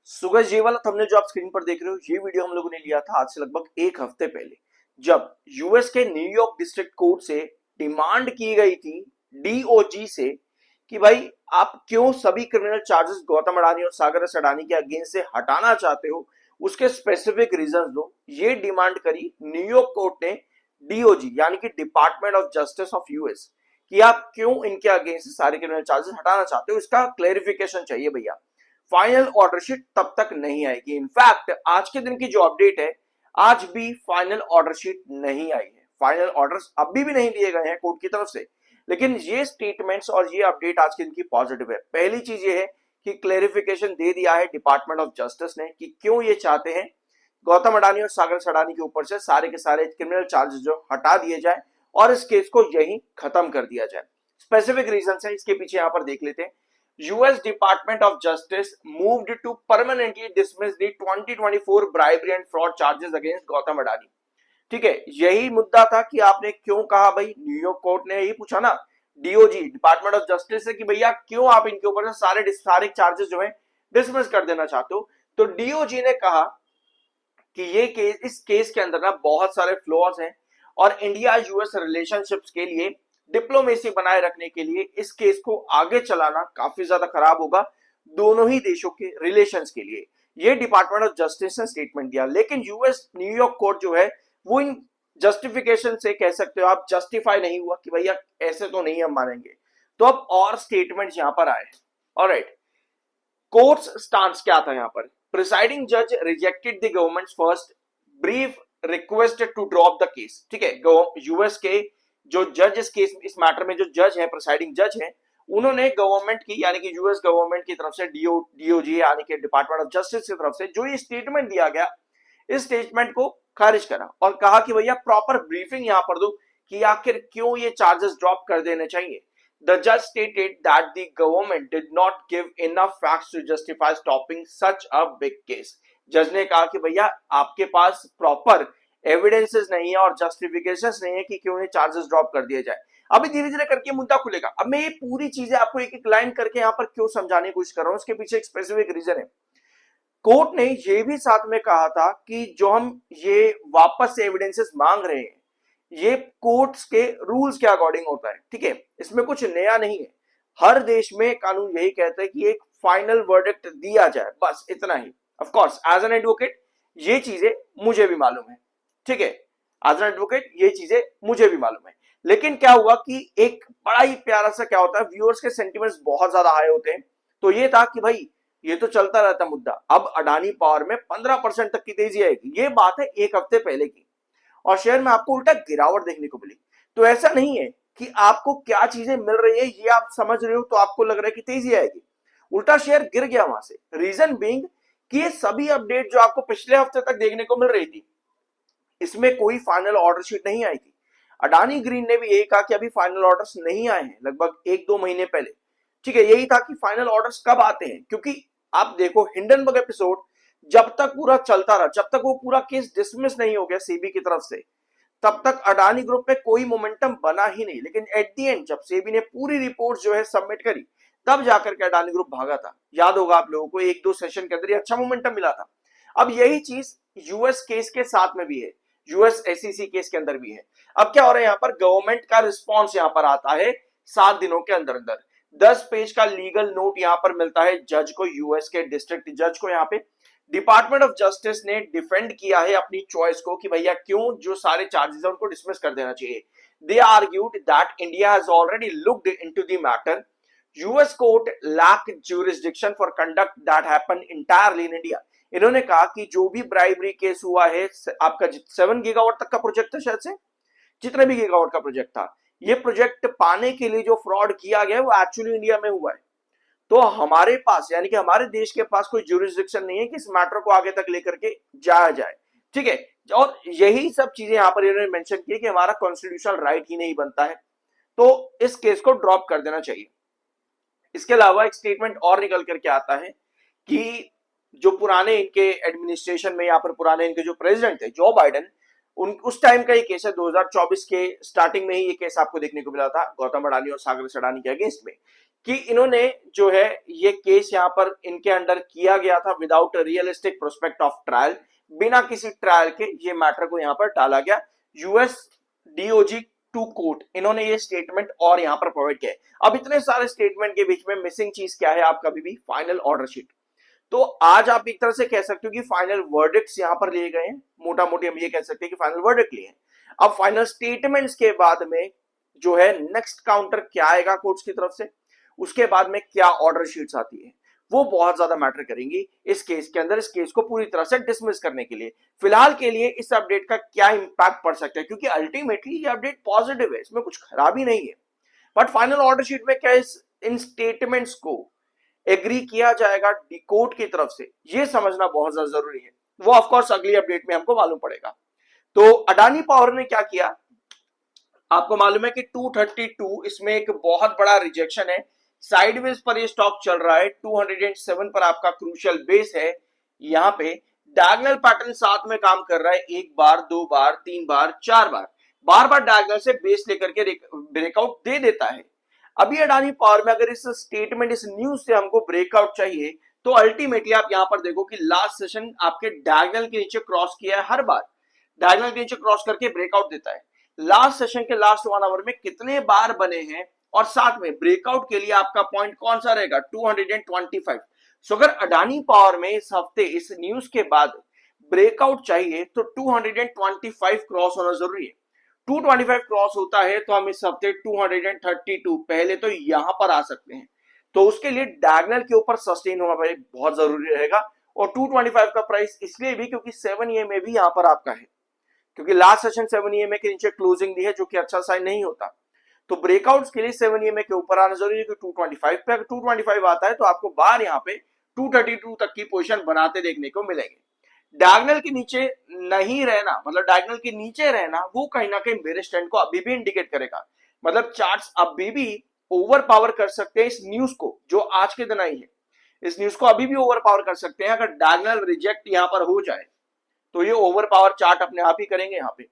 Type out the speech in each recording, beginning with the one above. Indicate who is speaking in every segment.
Speaker 1: सुगस जी वाला हमने जो आप स्क्रीन पर देख रहे हो ये वीडियो हम लोगों ने लिया था आज से लगभग एक हफ्ते पहले, जब यूएस के न्यूयॉर्क डिस्ट्रिक्ट कोर्ट से डिमांड की गई थी डीओजी से कि भाई आप क्यों सभी क्रिमिनल चार्जेस गौतम अडानी और सागर एस अडानी के अगेंस्ट से हटाना चाहते हो, उसके स्पेसिफिक रीजन दो। ये डिमांड करी न्यूयॉर्क कोर्ट ने डीओजी यानी कि department of justice of US कि आप क्यों इनके अगेंस्ट से सारे क्रिमिनल चार्जेस हटाना चाहते हो, इसका क्लेरिफिकेशन चाहिए भैया। फाइनल ऑर्डर शीट तब तक नहीं आएगी। इनफैक्ट आज के दिन की जो अपडेट है, आज भी फाइनल ऑर्डर शीट नहीं आई है। फाइनल ऑर्डर्स अभी भी नहीं दिए गए हैं कोर्ट की तरफ से, लेकिन ये स्टेटमेंट्स और ये अपडेट आज के दिन की पॉजिटिव है। पहली चीज ये है कि क्लेरिफिकेशन दे दिया है डिपार्टमेंट ऑफ जस्टिस ने कि क्यों ये चाहते हैं गौतम अडानी और सागर अडानी के ऊपर से सारे के सारे क्रिमिनल चार्जेस जो हटा दिए जाए और इस केस को यही खत्म कर दिया जाए। स्पेसिफिक रीजन है इसके पीछे, यहां पर देख लेते हैं। US Department of Justice moved to permanently dismiss the 2024 bribery and fraud charges against Gautam Adani. ठीक है, यही मुद्दा था कि आपने क्यों कहा भाई, न्यूयॉर्क कोर्ट ने यही पूछा ना डीओजी डिपार्टमेंट ऑफ जस्टिस से कि भैया क्यों आप इनके ऊपर से सारे चार्जेस जो है डिसमिस कर देना चाहते हो। तो डीओजी ने कहा कि ये केस, इस केस के अंदर ना बहुत सारे फ्लॉज हैं और इंडिया यूएस रिलेशनशिप्स के लिए, डिप्लोमेसी बनाए रखने के लिए इस केस को आगे चलाना काफी ज्यादा खराब होगा दोनों ही देशों के रिलेशंस के लिए। ये डिपार्टमेंट ऑफ जस्टिस ने स्टेटमेंट दिया, लेकिन यूएस न्यूयॉर्क कोर्ट जो है वो इन जस्टिफिकेशन से कह सकते हो आप जस्टिफाई नहीं हुआ कि भैया ऐसे तो नहीं हम मानेंगे। तो अब और स्टेटमेंट यहां पर आए। ऑलराइट, कोर्ट्स स्टांस क्या था यहां पर? प्रिसाइडिंग जज rejected the government's first brief request to drop the case. ठीक है, यूएस के जो जज इस केस, इस मैटर में जो जज है, प्रिसाइडिंग जज है, उन्होंने गवर्नमेंट की यानी कि यूएस गवर्नमेंट की तरफ से डीओजी यानी कि डिपार्टमेंट ऑफ जस्टिस की तरफ से जो ये स्टेटमेंट दिया गया, इस स्टेटमेंट को खारिज करा और कहा कि भैया प्रॉपर ब्रीफिंग यहां पर दो कि आखिर क्यों ये चार्जेस ड्रॉप कर देने चाहिए। The judge stated that the government did not give enough facts to justify stopping such a big case. जज ने कहा कि भैया आपके पास प्रॉपर एविडेंसेस नहीं है और जस्टिफिकेशंस नहीं है कि क्यों ये चार्जेस ड्रॉप कर दिए जाए। अभी धीरे धीरे करके मुद्दा खुलेगा। अब मैं ये पूरी चीजें आपको एक एक लाइन करके यहाँ पर क्यों समझाने की कोशिश कर रहा हूँ, इसके पीछे एक स्पेसिफिक रीजन है। कोर्ट ने ये भी साथ में कहा था कि जो हम ये वापस से एविडेंसेस मांग रहे हैं, ये कोर्ट्स के रूल्स के अकॉर्डिंग होता है। ठीक है, इसमें कुछ नया नहीं है। हर देश में कानून यही कहता है कि एक फाइनल वर्डिक्ट दिया जाए, बस इतना ही। Of course as an advocate ये चीजें मुझे भी मालूम है। ठीक है, एज एन एडवोकेट ये चीजें मुझे भी मालूम है। लेकिन क्या हुआ कि एक बड़ा ही प्यारा सा क्या होता है, व्यूअर्स के सेंटिमेंट्स बहुत ज्यादा हाई होते हैं। तो ये था कि भाई ये तो चलता रहता मुद्दा, अब अडानी पावर में 15% तक की तेजी आएगी। ये बात है एक हफ्ते पहले की, और शेयर में आपको उल्टा गिरावट देखने को मिली। तो ऐसा नहीं है कि आपको क्या चीजें मिल रही है ये आप समझ रहे हो तो आपको लग रहा है कि तेजी आएगी, उल्टा शेयर गिर गया वहां से। रीजन बीइंग कि ये सभी अपडेट जो आपको पिछले हफ्ते तक देखने को मिल रही थी, इसमें कोई फाइनल ऑर्डर शीट नहीं आई थी। अडानी ग्रीन ने भी यही कहा कि अभी फाइनल ऑर्डर्स नहीं आए हैं, लगभग 1-2 महीने पहले। ठीक है, यही था कि फाइनल ऑर्डर्स कब आते हैं, क्योंकि आप देखो हिंडनबर्ग एपिसोड जब तक पूरा चलता रहा, जब तक वो पूरा केस डिसमिस नहीं हो गया सेबी की तरफ से, तब तक अडानी ग्रुप पे कोई मोमेंटम बना ही नहीं। लेकिन एट दी एंड जब सेबी ने पूरी रिपोर्ट जो है सबमिट करी, तब जाकर के अडानी ग्रुप भागा था। याद होगा आप लोगों को, 1-2 सेशन के अंदर अच्छा मोमेंटम मिला था। अब यही चीज यूएस केस के साथ में भी है, यूएस एसईसी केस के अंदर भी है। अब क्या हो रहा है, यहाँ पर गवर्नमेंट का रिस्पॉन्स यहाँ पर आता है 7 दिनों के अंदर अंदर। 10 पेज का लीगल नोट यहाँ पर मिलता है जज को, यूएस के डिस्ट्रिक्ट जज को। यहाँ पे डिपार्टमेंट ऑफ जस्टिस ने डिफेंड किया है अपनी चॉइस को कि भैया क्यों जो सारे चार्जेस है उनको डिसमिस कर देना चाहिए। They argued that India has already looked into the matter, US court lack jurisdiction for conduct that happen entirely in India. इन्होंने कहा कि जो भी ब्राइबरी केस हुआ है, आपका 7 गीगावाट तक का प्रोजेक्ट था, शायद से जितने भी गीगावाट का प्रोजेक्ट था, ये प्रोजेक्ट पाने के लिए जो फ्रॉड किया गया वो एक्चुअली इंडिया में हुआ है। तो हमारे पास यानी कि हमारे देश के पास कोई ज्यूरिसडिक्शन नहीं है कि इस मैटर को आगे तक लेकर के जाया जाए। ठीक है, और यही सब चीजें यहां पर इन्होंने मेंशन की कि हमारा कॉन्स्टिट्यूशनल राइट ही नहीं बनता है, तो इस केस को ड्रॉप कर देना चाहिए। इसके अलावा एक स्टेटमेंट और निकल करके आता है कि जो पुराने इनके एडमिनिस्ट्रेशन में, यहाँ पर पुराने इनके जो प्रेसिडेंट थे जो बाइडेन, उस टाइम का ये केस है, 2024 के स्टार्टिंग में ही ये केस आपको देखने को मिला था गौतम अडानी और सागर अडानी के अगेंस्ट में, कि इन्होंने जो है ये केस यहां पर इनके अंडर किया गया था without realistic prospect of trial, बिना किसी ट्रायल के ये मैटर को यहां पर डाला गया यूएस डीओजी टू कोर्ट, इन्होंने ये स्टेटमेंट और यहां पर प्रोवाइड किया है। अब इतने सारे स्टेटमेंट के बीच में मिसिंग चीज क्या है, आप कभी भी फाइनल ऑर्डर शीट। तो आज आप एक तरह से कह सकते हो कि फाइनल वर्डिक्ट्स यहां पर लिए गए हैं, मोटा मोटी हम ये कह सकते हैं कि फाइनल वर्डिक्ट लिए हैं। अब फाइनल स्टेटमेंट्स के बाद में जो है नेक्स्ट काउंटर क्या आएगा कोर्ट्स की तरफ से, उसके बाद में क्या ऑर्डर शीट्स आती है, वो बहुत ज्यादा मैटर करेंगी इस केस के अंदर, इस केस को पूरी तरह से डिसमिस करने के लिए। फिलहाल के लिए इस अपडेट का क्या इंपैक्ट पड़ सकता है, क्योंकि अल्टीमेटली ये अपडेट पॉजिटिव है, इसमें कुछ खराबी नहीं है। बट फाइनल ऑर्डर शीट में क्या इन स्टेटमेंट्स को एग्री किया जाएगा कोर्ट की तरफ से, ये समझना बहुत ज्यादा जरूरी है। वो ऑफकोर्स अगली अपडेट में हमको मालूम पड़ेगा। तो अडानी पावर ने क्या किया, आपको मालूम है कि 232 इसमें एक बहुत बड़ा रिजेक्शन है, साइडवेज पर ये स्टॉक चल रहा है, 207 पर आपका क्रूशियल बेस है, यहां पे डायगोनल पैटर्न साथ में काम कर रहा है, एक बार, दो बार, तीन बार, चार बार, बार बार डायगोनल से बेस लेकर के ब्रेकआउट दे देता है। अभी अडानी पावर में अगर इस स्टेटमेंट, इस न्यूज से हमको ब्रेकआउट चाहिए, तो अल्टीमेटली आप यहां पर देखो कि लास्ट सेशन आपके डायगोनल के नीचे क्रॉस किया है, हर बार डायगोनल के नीचे क्रॉस करके ब्रेकआउट देता है। लास्ट सेशन के लास्ट 1 आवर में कितने बार बने हैं, और साथ में ब्रेकआउट के लिए आपका पॉइंट कौन सा रहेगा, 225। सो अगर अडानी पावर में इस हफ्ते इस न्यूज के बाद ब्रेकआउट चाहिए तो 225 क्रॉस होना जरूरी है। 225 क्रॉस होता है तो हम इस हफ्ते 232 पहले तो यहां पर आ सकते हैं, तो उसके लिए डायगोनल के ऊपर सस्टेन होना भाई बहुत जरूरी रहेगा। और 225 का प्राइस इसलिए भी क्योंकि 7 EMA भी यहां पर आपका है, क्योंकि लास्ट सेशन 7 EMA के नीचे क्लोजिंग दी है, जो कि अच्छा साइन नहीं होता। तो ब्रेकआउट्स के लिए 7 EMA के ऊपर आना जरूरी है, कि 225 पे अगर 225 आता है तो आपको बाहर यहाँ पे 232 तक की पोजीशन बनाते देखने को मिलेंगे। डायगोनल के नीचे नहीं रहना, मतलब डायगोनल के नीचे रहना, वो कहीं ना कहीं बेरिश ट्रेंड को अभी भी इंडिकेट करेगा। मतलब चार्ट्स अभी भी ओवर पावर कर सकते हैं इस न्यूज को, जो आज के दिन आई है, इस न्यूज को अभी भी ओवर पावर कर सकते हैं। अगर डायगोनल रिजेक्ट यहां पर हो जाए तो ये ओवर पावर चार्ट अपने आप ही करेंगे यहाँ पे।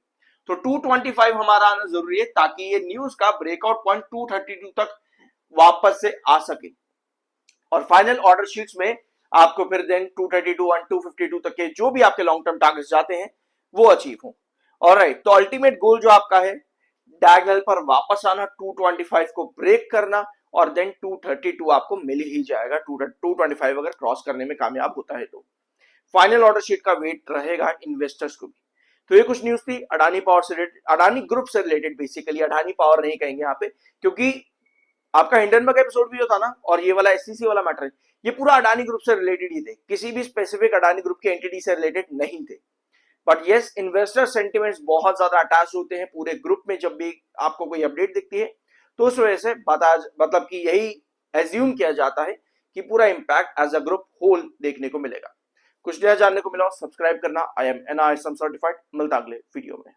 Speaker 1: तो 225 हमारा आना जरूरी है, ताकि ये न्यूज का ब्रेकआउट पॉइंट 232 तक वापस से आ सके, और फाइनल ऑर्डर शीट्स में आपको फिर देन 232 और 252 तक के जो भी आपके लॉन्ग टर्म टारगेट्स जाते हैं वो अचीव हो। ऑलराइट, तो अल्टीमेट गोल जो आपका है डायगोनल पर वापस आना, 225 को ब्रेक करना, और देन 232 आपको मिल ही जाएगा। 225 अगर क्रॉस करने में कामयाब होता है तो फाइनल ऑर्डर शीट का वेट रहेगा इन्वेस्टर्स को भी। तो ये कुछ न्यूज थी अडानी पावर से रिलेटेड, अडानी ग्रुप से रिलेटेड, बेसिकली अडानी पावर नहीं कहेंगे यहाँ पे, क्योंकि आपका हिंडनबर्ग एपिसोड भी जो था ना, और ये वाला एससीसी वाला मैटर, ये पूरा अडानी ग्रुप से रिलेटेड ही थे, किसी भी स्पेसिफिक अडानी ग्रुप के एंटिटी से रिलेटेड नहीं थे। बट यस, इन्वेस्टर सेंटिमेंट्स बहुत ज्यादा अटैच होते हैं पूरे ग्रुप में, जब भी आपको कोई अपडेट दिखती है, तो उस वजह से मतलब कि यही एज्यूम किया जाता है कि पूरा impact as a group whole देखने को मिलेगा। कुछ नया जानने को मिला, सब्सक्राइब करना। I am NISM certified. मिलता अगले वीडियो में।